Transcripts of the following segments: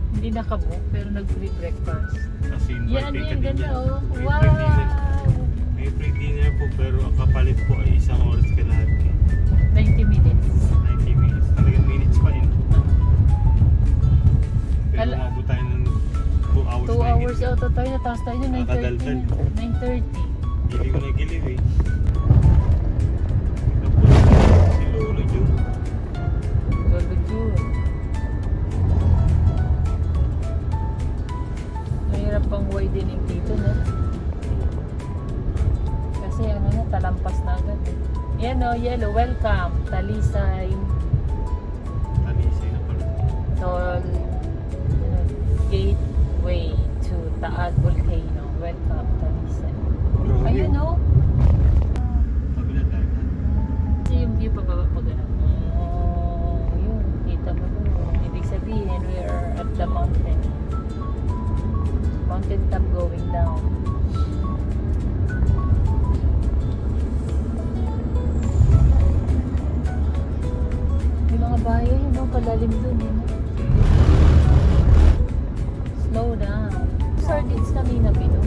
Hindi nakabook pero nag-free breakfast. Kasi Yan, yan, ganda oh. May Wow! free dinner. May free dinner po pero ang kapalit po ay isang oras ka lahat. 90 minutes. 90 minutes. Talagang minutes pa rin. Pero umabot tayo ng 2 hours. 2 hours auto tayo. Natapos tayo ng 9:30. 9:30. Giliw na giliw eh. Si Lolo Jun. Lolo Jun. Mahirap pang widening dito, no? Kasi ano na, talampas na agad eh. Yan o, yellow, welcome, Talisay. Talisay na pala. Tol, gateway to Taal Volcano. Welcome, Talisay. Ayun o. Kabila tayo. Kasi yung view pababa pa gano'n. Oh, yun, kita mo doon. Ibig sabihin, we are at the mountain. Mountain top going down. May mga bahay yun, no? Kalalim doon, eh. Slow down. Sardines kami na pino.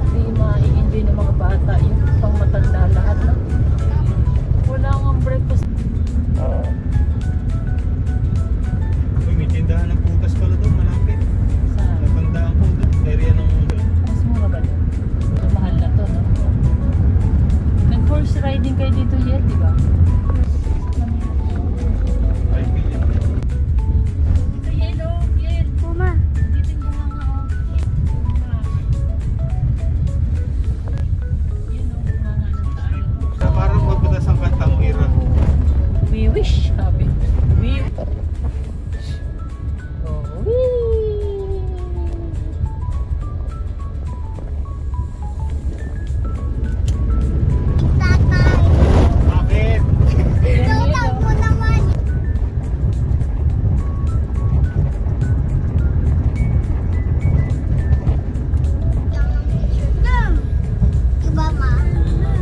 Hindi ma-i-enjoy ng mga bata. Yung pang matanda lahat, no? Wala nga breakfast. Uy, may tindahan ng putas pala doon, malapit. Saan? Napandaan po doon, area ng mundo. Mas mura ba doon? Mahal na to, no? Nag-horse riding kayo dito yet, di ba? Ay, pilip. Ito yellow, yel. Puma. Dito yung mga Yan o, mga ng tayo. Sa parang mabutas ang kantang Ira. We wish, sabi. We oh, Bakit?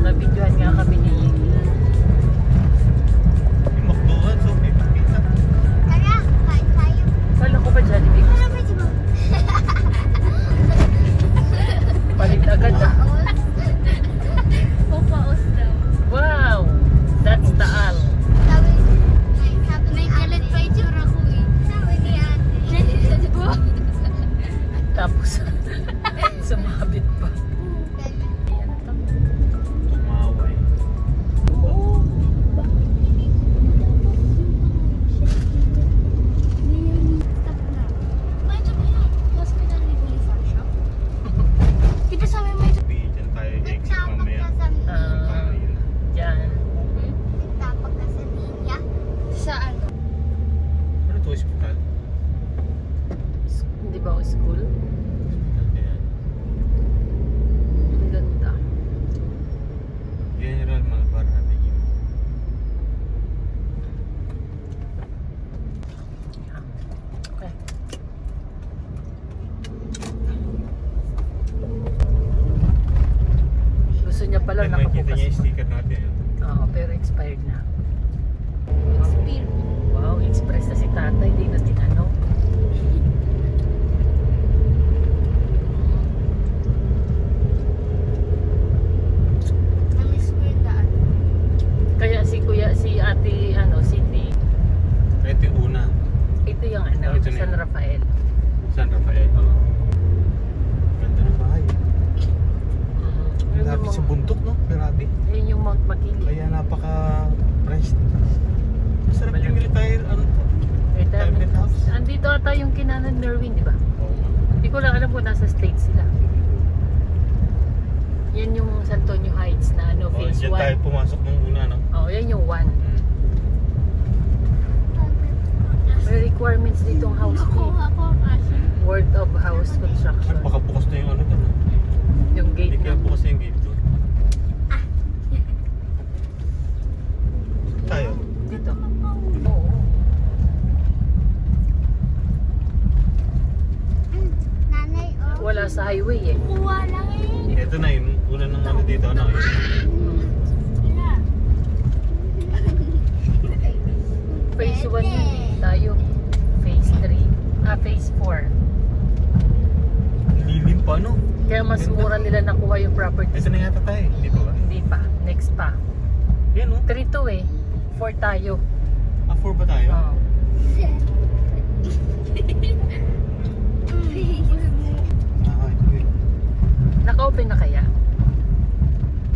nabidyohan nga kami ni Yung McDonald's, so may pakita. Kala ko ba Jollibee? Palit agad ah. Wow! That's Taal. Tapos, sumabit pa. Ayan na to. Tumaway. Sabihin dyan tayo exit mamaya. Diyan. Saan? Ano to, hospital? Hindi ba o school? Ayan. Ang ganda. General Malvar Avenue. Okay. Gusto niya pala Then makikita nakabukas. niya yung sticker natin. Oo, pero expired na. Wow, express na si tatay. Hindi na tinanong. Kaya si ate, Cindy, Ito yung una. ito yung Oh, ito na San yun. Rafael. San Rafael. Ganda ng bahay. Yun Lapit yung sa bundok, no? Grabe. Yun yung Mount Makili. Kaya napaka-priced. Masarap yung retire, ano to? Retirement house. Andito ata yung kinanan Merwin, di ba? Oo nga. Hindi ko lang alam kung nasa States sila. Yan yung San Antonio Heights na Oh, phase dyan tayo 1. pumasok nung una, no? Oo, yan yung 1. May requirements ditong house fee. Worth of house construction. Baka bukas na yung ano doon, no? Yung gate Hindi kaya na. bukas na yung gate doon. Tayo. Dito. Oo. Wala sa highway eh. Ito na yun. Una ng ano dito, ano? 1 yun eh. Tayo. Phase 3. Phase 4. Lilim pa, no? Kaya mas Ganda. mura nila nakuha yung property. Ito na yata tayo, hindi pa ba? Hindi pa. Next pa. Yan, no? 3 to eh. 4 tayo. 4 ba tayo? Oo. Ito eh. Naka-open na kaya?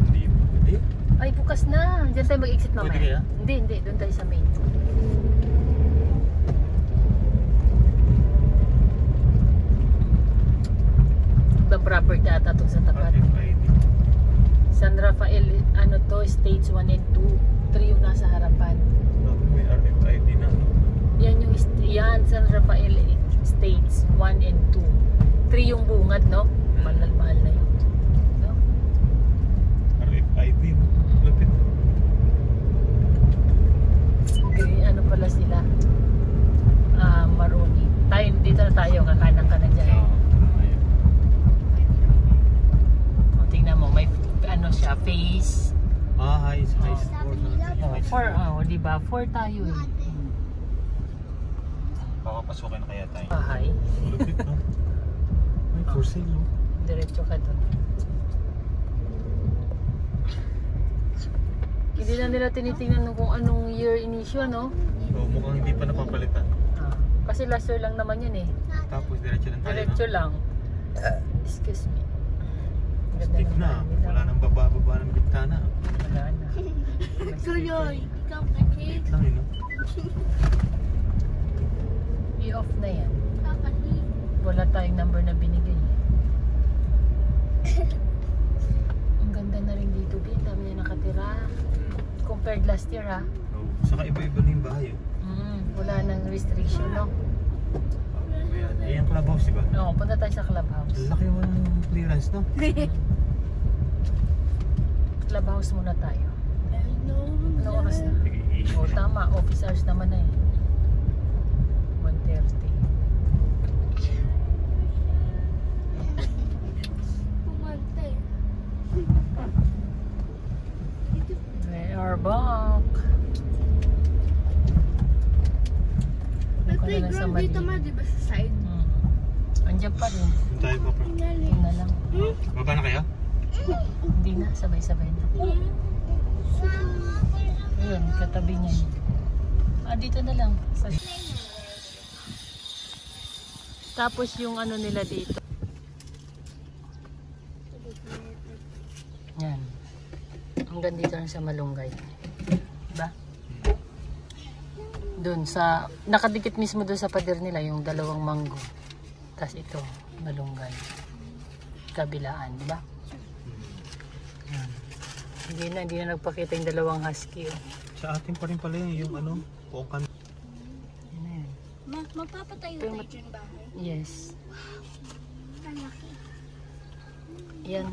Hindi pa. Eh? Ay, bukas na. Diyan tayo mag-exit mamaya. Pwede kaya? Hindi. Doon tayo sa main. Ibang property ata itong sa tapat. RFID. San Rafael, ano to, States 1 and 2. 3 yung nasa harapan. May RFID na. Yan yung, yan, San Rafael States 1 and 2. 3 yung bungad, no? Mahal na yun. No? RFID, no? Lapit. Green, ano pala sila? Maroni. Tayo, dito na tayo, kakanan ka na dyan. Ayun. O, tingnan mo, may ano siya, face. High score na. Diba? 4 tayo eh. Papapasukin na kaya tayo. Bahay. Lapit, no? May for sale, no? Diretso ka doon. Hindi na nila tinitingnan kung anong year in issue, no? So, mukhang hindi pa napapalitan. Kasi last year lang naman yun eh. Tapos diretso lang tayo, Diretso no? lang. Excuse me. Ganda Stick ng na. bahay nila. Wala nang baba ng bintana. Wala na. Tuloy, ikaw na cake. Wait lang, no? I-off na yan. Kakali. Wala tayong number na binigay. Ang ganda na rin dito, Bin. Dami na nakatira. Compared last year, ha? So, saka iba-iba na yung bahay, oh. Wala nang restriction, no? Eh, yung clubhouse, diba? Oo, punta tayo sa clubhouse. Laki mo ng clearance, no? Clubhouse muna tayo. I know. Ano oras na? Oo, tama. Office hours naman na eh. 1:30. Pumante. We are back. May Ako na lang sa playground dito mali. ma, di ba sa side? Andiyan pa rin. Tayo pa, bro. Yun na lang. Baba na kaya? Hindi na. Sabay-sabay na. Ayun, katabi niya. Dito na lang. Tapos yung ano nila dito. Yan. Hanggang dito lang sa Malunggay. Diba? Doon sa, nakadikit mismo doon sa pader nila yung 2 mango. Tapos ito, Malunggay. Kabilaan, diba? Yan. Hindi na nagpakita yung 2 husky. Oh. Sa atin pa rin pala yung ano, pokan. Yan na yan. Magpapatayo tayo dyan bahay. Yes. Malaki. Yan,